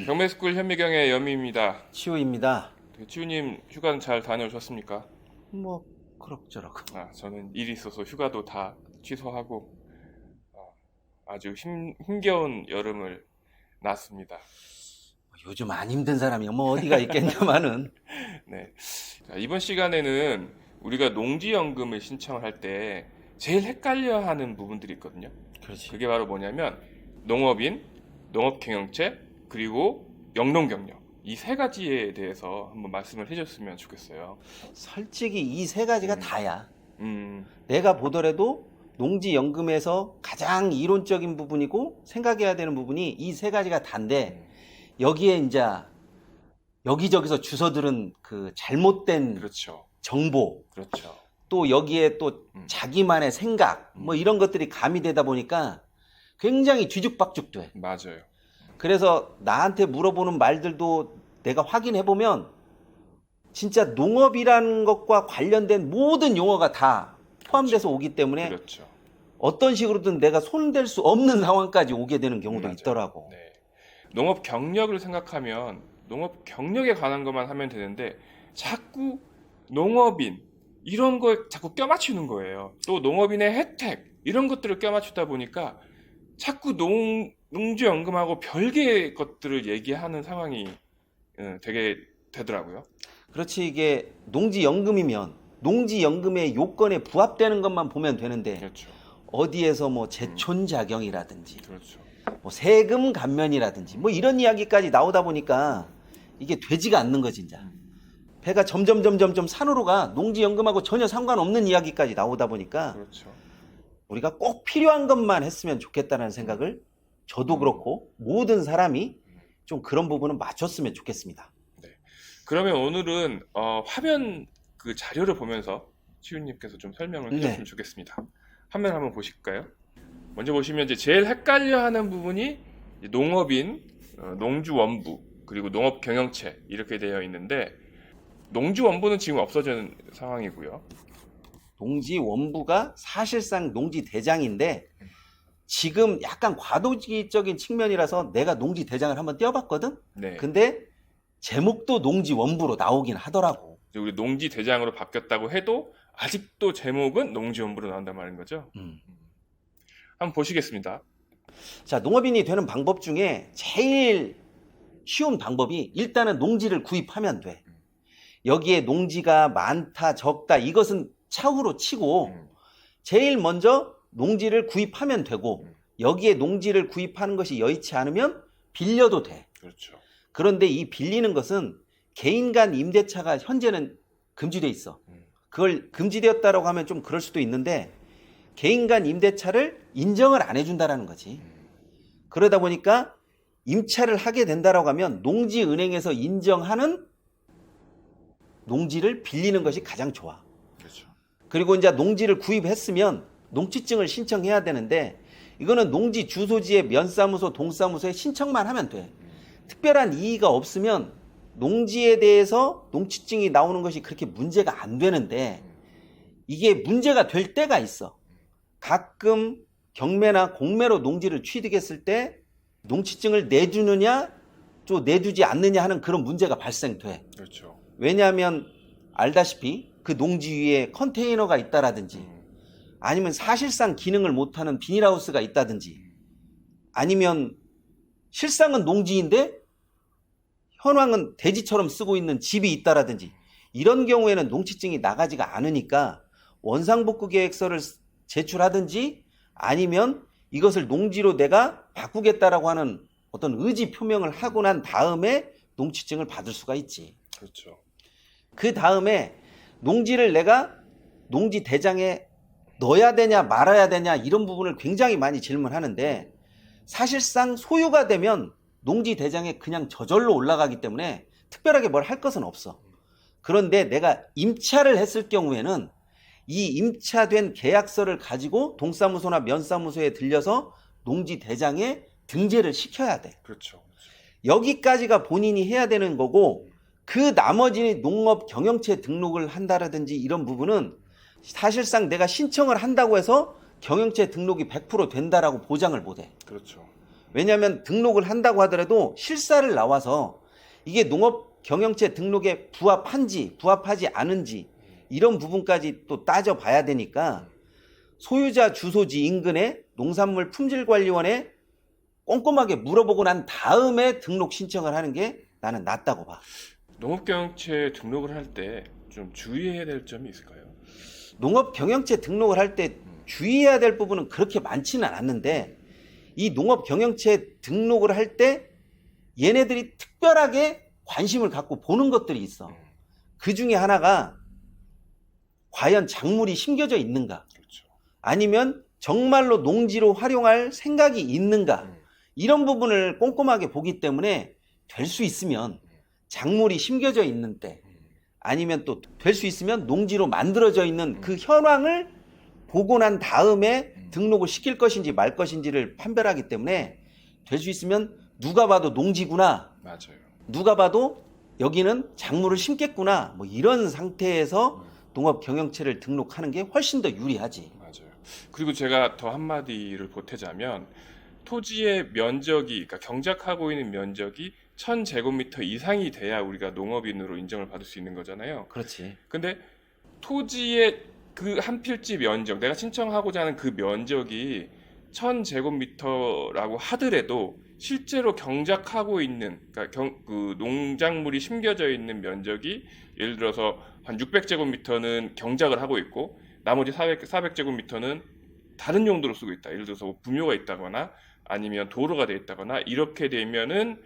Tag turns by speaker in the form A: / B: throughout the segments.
A: 경매스쿨 현미경의 연미입니다.
B: 치우입니다.
A: 치우님 휴가는 잘 다녀오셨습니까?
B: 뭐 그럭저럭.
A: 저는 일이 있어서 휴가도 다 취소하고 아주 힘겨운 여름을 났습니다.
B: 요즘 안 힘든 사람이 뭐 어디가 있겠냐마는.
A: 네. 자, 이번 시간에는 우리가 농지연금을 신청할 때 제일 헷갈려하는 부분들이 있거든요.
B: 그렇지.
A: 그게 바로 뭐냐면 농업인, 농업경영체, 그리고 영농경력 이 세 가지에 대해서 한번 말씀을 해줬으면 좋겠어요.
B: 솔직히 이 세 가지가 다야.
A: 음,
B: 내가 보더라도 농지연금에서 가장 이론적인 부분이고 생각해야 되는 부분이 이 세 가지가 단데 여기에 이제 여기저기서 주워들은 그 잘못된
A: 그렇죠.
B: 정보,
A: 그렇죠.
B: 또 여기에 또 자기만의 생각 뭐 이런 것들이 가미되다 보니까 굉장히 뒤죽박죽돼.
A: 맞아요.
B: 그래서 나한테 물어보는 말들도 내가 확인해 보면 진짜 농업이라는 것과 관련된 모든 용어가 다 포함돼서 오기 때문에
A: 그렇죠.
B: 어떤 식으로든 내가 손댈 수 없는 상황까지 오게 되는 경우도
A: 맞아요.
B: 있더라고.
A: 네. 농업 경력을 생각하면 농업 경력에 관한 것만 하면 되는데 자꾸 농업인 이런 걸 자꾸 껴맞추는 거예요. 또 농업인의 혜택 이런 것들을 껴맞추다 보니까 자꾸 농지연금하고 별개의 것들을 얘기하는 상황이 되게 되더라고요.
B: 그렇지, 이게 농지연금이면 농지연금의 요건에 부합되는 것만 보면 되는데
A: 그렇죠.
B: 어디에서 뭐 제촌자경이라든지
A: 그렇죠.
B: 뭐 세금 감면이라든지 뭐 이런 이야기까지 나오다 보니까 이게 되지가 않는 거지 이제. 배가 점점 산으로 가. 농지연금하고 전혀 상관없는 이야기까지 나오다 보니까
A: 그렇죠.
B: 우리가 꼭 필요한 것만 했으면 좋겠다는 생각을 저도 그렇고 모든 사람이 좀 그런 부분은 맞췄으면 좋겠습니다.
A: 그러면 오늘은 화면 그 자료를 보면서 치우님께서 좀 설명을 해주셨으면 좋겠습니다. 화면 한번 보실까요? 먼저 보시면 이제 제일 헷갈려하는 부분이 이제 농업인, 농주원부 그리고 농업경영체 이렇게 되어 있는데 농주원부는 지금 없어진 상황이고요.
B: 농지원부가 사실상 농지대장인데 지금 약간 과도기적인 측면이라서 내가 농지대장을 한번 띄워봤거든?
A: 네.
B: 근데 제목도 농지원부로 나오긴 하더라고.
A: 우리 농지대장으로 바뀌었다고 해도 아직도 제목은 농지원부로 나온단 말인 거죠. 한번 보시겠습니다.
B: 자, 농업인이 되는 방법 중에 제일 쉬운 방법이 일단은 농지를 구입하면 돼. 여기에 농지가 많다, 적다 이것은 차후로 치고 제일 먼저 농지를 구입하면 되고 여기에 농지를 구입하는 것이 여의치 않으면 빌려도 돼.
A: 그렇죠.
B: 그런데 이 빌리는 것은 개인 간 임대차가 현재는 금지돼 있어. 그걸 금지되었다라고 하면 좀 그럴 수도 있는데 개인 간 임대차를 인정을 안 해준다라는 거지. 그러다 보니까 임차를 하게 된다라고 하면 농지은행에서 인정하는 농지를 빌리는 것이 가장 좋아.
A: 그렇죠.
B: 그리고 이제 농지를 구입했으면 농지증을 신청해야 되는데 이거는 농지 주소지에 면사무소, 동사무소에 신청만 하면 돼. 특별한 이의가 없으면 농지에 대해서 농지증이 나오는 것이 그렇게 문제가 안 되는데 이게 문제가 될 때가 있어. 가끔 경매나 공매로 농지를 취득했을 때 농지증을 내주느냐 또 내주지 않느냐 하는 그런 문제가 발생돼.
A: 그렇죠.
B: 왜냐하면 알다시피 그 농지 위에 컨테이너가 있다라든지 아니면 사실상 기능을 못하는 비닐하우스가 있다든지 아니면 실상은 농지인데 현황은 대지처럼 쓰고 있는 집이 있다라든지 이런 경우에는 농지증이 나가지가 않으니까 원상복구 계획서를 제출하든지 아니면 이것을 농지로 내가 바꾸겠다라고 하는 어떤 의지 표명을 하고 난 다음에 농지증을 받을 수가 있지.
A: 그렇죠.
B: 그 다음에 농지를 내가 농지 대장에 넣어야 되냐 말아야 되냐 이런 부분을 굉장히 많이 질문하는데 사실상 소유가 되면 농지 대장에 그냥 저절로 올라가기 때문에 특별하게 뭘 할 것은 없어. 그런데 내가 임차를 했을 경우에는 이 임차된 계약서를 가지고 동사무소나 면사무소에 들려서 농지 대장에 등재를 시켜야 돼.
A: 그렇죠.
B: 여기까지가 본인이 해야 되는 거고 그 나머지 농업 경영체 등록을 한다라든지 이런 부분은 사실상 내가 신청을 한다고 해서 경영체 등록이 100% 된다라고 보장을 못해.
A: 그렇죠.
B: 왜냐하면 등록을 한다고 하더라도 실사를 나와서 이게 농업 경영체 등록에 부합한지 부합하지 않은지 이런 부분까지 또 따져봐야 되니까 소유자 주소지 인근의 농산물 품질관리원에 꼼꼼하게 물어보고 난 다음에 등록 신청을 하는 게 나는 낫다고 봐.
A: 농업경영체 등록을 할 때 좀 주의해야 될 점이 있을까요?
B: 농업 경영체 등록을 할 때 주의해야 될 부분은 그렇게 많지는 않는데 이 농업 경영체 등록을 할 때 얘네들이 특별하게 관심을 갖고 보는 것들이 있어. 그 중에 하나가 과연 작물이 심겨져 있는가?
A: 그렇죠.
B: 아니면 정말로 농지로 활용할 생각이 있는가? 이런 부분을 꼼꼼하게 보기 때문에 될 수 있으면 작물이 심겨져 있는 때 아니면 또 될 수 있으면 농지로 만들어져 있는 그 현황을 보고 난 다음에 등록을 시킬 것인지 말 것인지를 판별하기 때문에 될 수 있으면 누가 봐도 농지구나,
A: 맞아요.
B: 누가 봐도 여기는 작물을 심겠구나, 뭐 이런 상태에서 농업 경영체를 등록하는 게 훨씬 더 유리하지.
A: 맞아요. 그리고 제가 더 한마디를 보태자면 토지의 면적이, 그러니까 경작하고 있는 면적이 1000제곱미터 이상이 돼야 우리가 농업인으로 인정을 받을 수 있는 거잖아요.
B: 그렇지.
A: 근데 토지의 그 한 필지 면적, 내가 신청하고자 하는 그 면적이 1000제곱미터라고 하더라도 실제로 경작하고 있는, 그러니까 그 농작물이 심겨져 있는 면적이 예를 들어서 한 600제곱미터는 경작을 하고 있고 나머지 400제곱미터는 다른 용도로 쓰고 있다. 예를 들어서 뭐 분묘가 있다거나 아니면 도로가 돼 있다거나 이렇게 되면은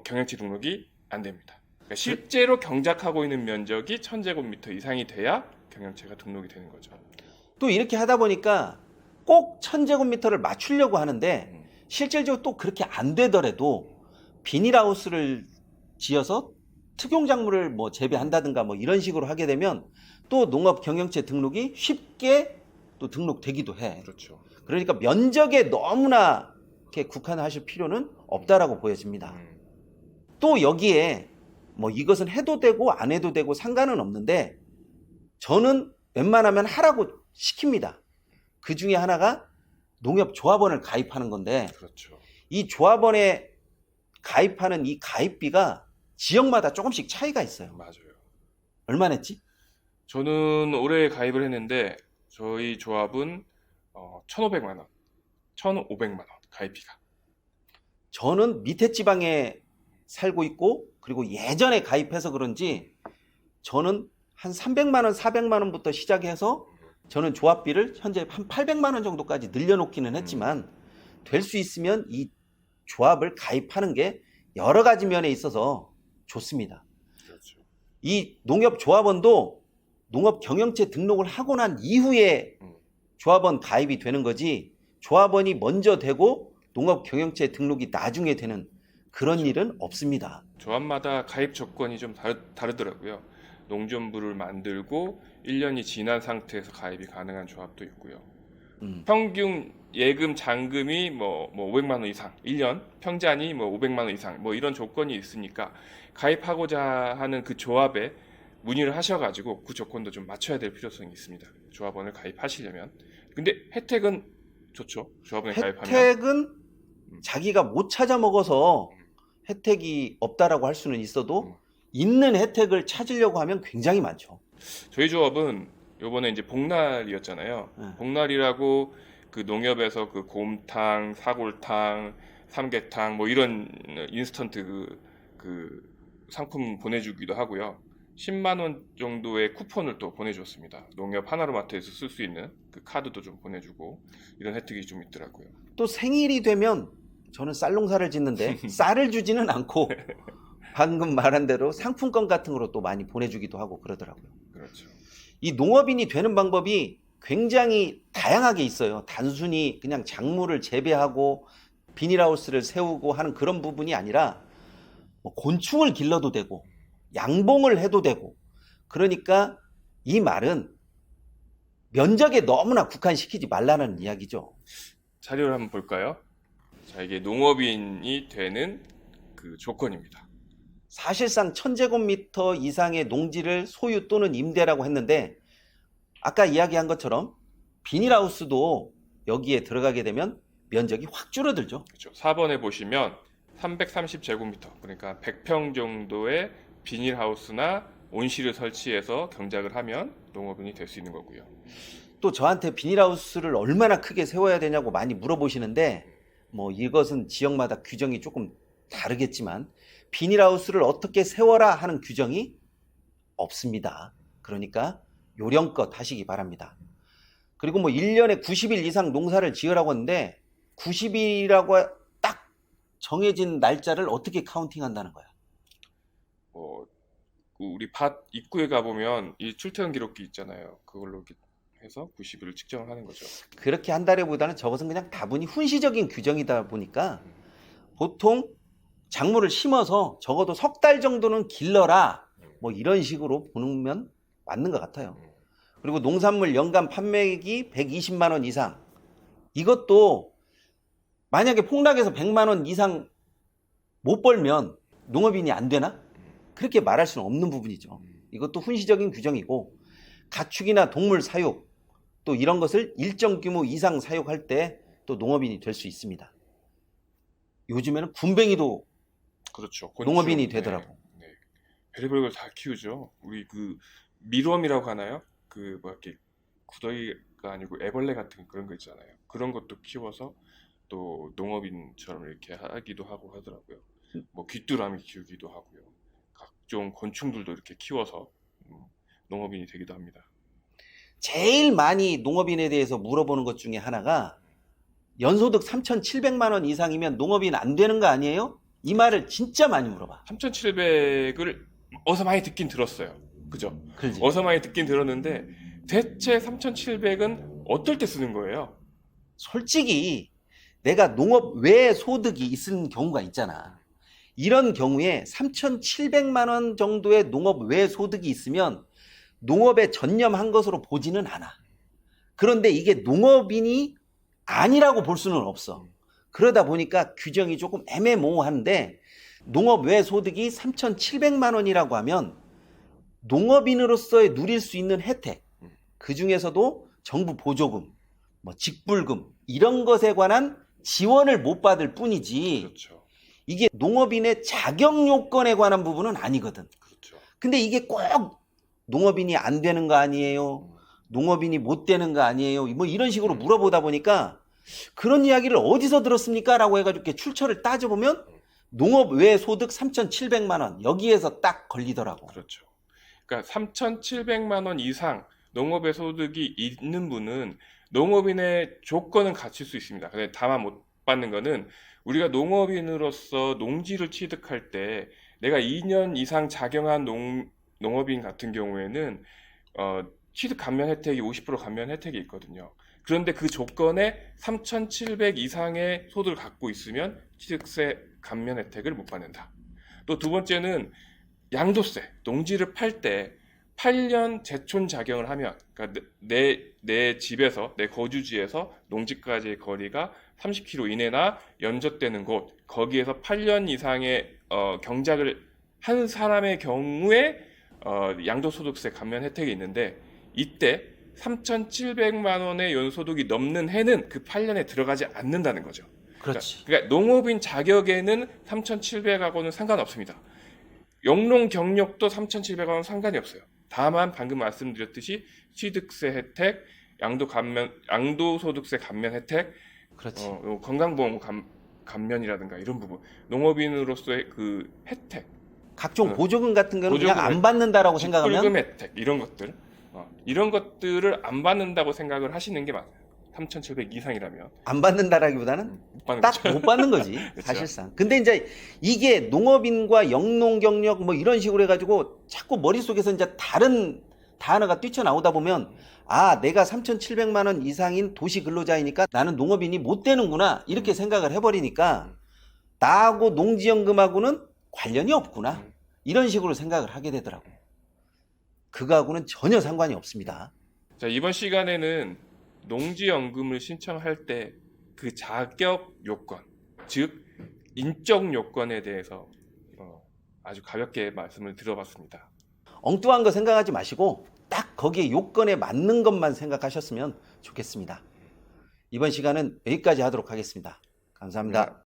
A: 경영체 등록이 안 됩니다. 그러니까 실제로 경작하고 있는 면적이 1000제곱미터 이상이 돼야 경영체가 등록이 되는 거죠.
B: 또 이렇게 하다 보니까 꼭 1000제곱미터를 맞추려고 하는데 실질적으로 또 그렇게 안 되더라도 비닐하우스를 지어서 특용작물을 뭐 재배한다든가 뭐 이런 식으로 하게 되면 또 농업 경영체 등록이 쉽게 또 등록되기도 해.
A: 그렇죠.
B: 그러니까 면적에 너무나 이렇게 국한하실 필요는 없다라고 보여집니다. 또 여기에 뭐 이것은 해도 되고 안 해도 되고 상관은 없는데 저는 웬만하면 하라고 시킵니다. 그 중에 하나가 농협조합원을 가입하는 건데
A: 그렇죠.
B: 이 조합원에 가입하는 이 가입비가 지역마다 조금씩 차이가 있어요.
A: 맞아요.
B: 얼마 냈지?
A: 저는 올해 가입을 했는데 저희 조합은 1,500만 원, 1,500만 원 가입비가.
B: 저는 밑에 지방에 살고 있고 그리고 예전에 가입해서 그런지 저는 한 300만 원, 400만 원부터 시작해서 저는 조합비를 현재 한 800만 원 정도까지 늘려놓기는 했지만 될 수 있으면 이 조합을 가입하는 게 여러 가지 면에 있어서 좋습니다.
A: 그렇죠.
B: 이 농협조합원도 농업 경영체 등록을 하고 난 이후에 조합원 가입이 되는 거지 조합원이 먼저 되고 농업 경영체 등록이 나중에 되는 그런 일은 없습니다.
A: 조합마다 가입 조건이 좀 다르더라고요. 농전부를 만들고 1년이 지난 상태에서 가입이 가능한 조합도 있고요. 평균 예금 잔금이 뭐 500만 원 이상, 1년 평잔이 뭐 500만 원 이상 뭐 이런 조건이 있으니까 가입하고자 하는 그 조합에 문의를 하셔가지고 그 조건도 좀 맞춰야 될 필요성이 있습니다. 조합원을 가입하시려면. 근데 혜택은 좋죠. 조합원에 가입하면.
B: 혜택은 자기가 못 찾아 먹어서 혜택이 없다라고 할 수는 있어도 있는 혜택을 찾으려고 하면 굉장히 많죠.
A: 저희 조합은 요번에 이제 복날이었잖아요.
B: 네.
A: 복날이라고 그 농협에서 그 곰탕, 사골탕, 삼계탕 뭐 이런 인스턴트 그 상품 보내주기도 하고요. 10만 원 정도의 쿠폰을 또 보내줬습니다. 농협 하나로마트에서 쓸 수 있는 그 카드도 좀 보내주고 이런 혜택이 좀 있더라고요.
B: 또 생일이 되면 저는 쌀농사를 짓는데 쌀을 주지는 않고 방금 말한 대로 상품권 같은 거로 또 많이 보내주기도 하고 그러더라고요.
A: 그렇죠.
B: 이 농업인이 되는 방법이 굉장히 다양하게 있어요. 단순히 그냥 작물을 재배하고 비닐하우스를 세우고 하는 그런 부분이 아니라 뭐 곤충을 길러도 되고 양봉을 해도 되고 그러니까 이 말은 면적에 너무나 국한시키지 말라는 이야기죠.
A: 자료를 한번 볼까요? 자, 이게 농업인이 되는 그 조건입니다.
B: 사실상 1000제곱미터 이상의 농지를 소유 또는 임대라고 했는데 아까 이야기한 것처럼 비닐하우스도 여기에 들어가게 되면 면적이 확 줄어들죠.
A: 그렇죠. 4번에 보시면 330제곱미터, 그러니까 100평 정도의 비닐하우스나 온실을 설치해서 경작을 하면 농업인이 될 수 있는 거고요.
B: 또 저한테 비닐하우스를 얼마나 크게 세워야 되냐고 많이 물어보시는데 뭐 이것은 지역마다 규정이 조금 다르겠지만 비닐하우스를 어떻게 세워라 하는 규정이 없습니다. 그러니까 요령껏 하시기 바랍니다. 그리고 뭐 1년에 90일 이상 농사를 지으라고 하는데 90일이라고 딱 정해진 날짜를 어떻게 카운팅한다는 거야?
A: 그 우리 밭 입구에 가보면 이 출퇴근 기록기 있잖아요. 그걸로 이렇게 해서 90일을 측정을 하는 거죠.
B: 그렇게 한다기보다는 저것은 그냥 다분히 훈시적인 규정이다 보니까 보통 작물을 심어서 적어도 석 달 정도는 길러라 뭐 이런 식으로 보면 맞는 것 같아요. 그리고 농산물 연간 판매액이 120만 원 이상, 이것도 만약에 폭락해서 100만 원 이상 못 벌면 농업인이 안 되나? 그렇게 말할 수는 없는 부분이죠. 이것도 훈시적인 규정이고, 가축이나 동물 사육 또 이런 것을 일정 규모 이상 사육할 때 또 농업인이 될 수 있습니다. 요즘에는 군뱅이도
A: 그렇죠.
B: 농업인이 되더라고.
A: 네. 별의별 걸 다 키우죠. 우리 그 밀웜이라고 하나요? 그 뭐 이렇게 구더기가 아니고 애벌레 같은 그런 거 있잖아요. 그런 것도 키워서 또 농업인처럼 이렇게 하기도 하고 하더라고요. 뭐 귀뚜라미 키우기도 하고요. 각종 곤충들도 이렇게 키워서 농업인이 되기도 합니다.
B: 제일 많이 농업인에 대해서 물어보는 것 중에 하나가 연소득 3,700만 원 이상이면 농업인 안 되는 거 아니에요? 이 말을 진짜 많이 물어봐.
A: 3,700을 어서 많이 듣긴 들었어요. 그죠?
B: 그렇지.
A: 어서 많이 듣긴 들었는데 대체 3,700은 어떨 때 쓰는 거예요?
B: 솔직히 내가 농업 외 소득이 있는 경우가 있잖아. 이런 경우에 3,700만 원 정도의 농업 외 소득이 있으면 농업에 전념한 것으로 보지는 않아. 그런데 이게 농업인이 아니라고 볼 수는 없어. 그러다 보니까 규정이 조금 애매모호한데, 농업 외 소득이 3,700만 원이라고 하면 농업인으로서의 누릴 수 있는 혜택, 그 중에서도 정부 보조금, 뭐 직불금 이런 것에 관한 지원을 못 받을 뿐이지,
A: 그렇죠.
B: 이게 농업인의 자격 요건에 관한 부분은 아니거든.
A: 그렇죠.
B: 근데 이게 꼭 농업인이 안 되는 거 아니에요? 농업인이 못 되는 거 아니에요? 뭐 이런 식으로 물어보다 보니까 그런 이야기를 어디서 들었습니까? 라고 해가지고 이렇게 출처를 따져보면 농업 외 소득 3,700만 원 여기에서 딱 걸리더라고.
A: 그렇죠. 그러니까 3,700만 원 이상 농업의 소득이 있는 분은 농업인의 조건은 갖출 수 있습니다. 근데 다만 못 받는 거는 우리가 농업인으로서 농지를 취득할 때 내가 2년 이상 작용한 농업인 같은 경우에는 취득 감면 혜택이 50% 감면 혜택이 있거든요. 그런데 그 조건에 3,700 이상의 소득을 갖고 있으면 취득세 감면 혜택을 못 받는다. 또 두 번째는 양도세, 농지를 팔 때 8년 제촌 작용을 하면, 그러니까 내 집에서, 내 거주지에서 농지까지의 거리가 30km 이내나 연접되는 곳, 거기에서 8년 이상의 경작을 한 사람의 경우에 양도소득세 감면 혜택이 있는데, 이때 3,700만 원의 연소득이 넘는 해는 그 8년에 들어가지 않는다는 거죠.
B: 그렇지.
A: 그러니까 농업인 자격에는 3,700하고는 상관없습니다. 영농 경력도 3,700원은 상관이 없어요. 다만 방금 말씀드렸듯이 취득세 혜택, 양도소득세 감면 혜택,
B: 그렇지.
A: 건강보험 감면이라든가 이런 부분, 농업인으로서의 그 혜택,
B: 각종 보조금 같은 거는 그냥
A: 보조금
B: 안 받는다라고 생각하면
A: 직불금 혜택 이런 것들을 안 받는다고 생각을 하시는 게 맞아요. 3,700 이상이라면
B: 안 받는다라기보다는
A: 못 받는
B: 딱
A: 거죠.
B: 못 받는 거지.
A: 그렇죠.
B: 사실상. 근데 이제 이게 농업인과 영농 경력 뭐 이런 식으로 해가지고 자꾸 머릿속에서 이제 다른 단어가 뛰쳐나오다 보면, 아, 내가 3,700만 원 이상인 도시 근로자이니까 나는 농업인이 못 되는구나 이렇게 생각을 해버리니까 나하고 농지연금하고는 관련이 없구나 이런 식으로 생각을 하게 되더라고. 그거하고는 전혀 상관이 없습니다.
A: 자, 이번 시간에는 농지연금을 신청할 때 그 자격 요건, 즉 인적 요건에 대해서 아주 가볍게 말씀을 드려봤습니다.
B: 엉뚱한 거 생각하지 마시고 딱 거기에 요건에 맞는 것만 생각하셨으면 좋겠습니다. 이번 시간은 여기까지 하도록 하겠습니다. 감사합니다.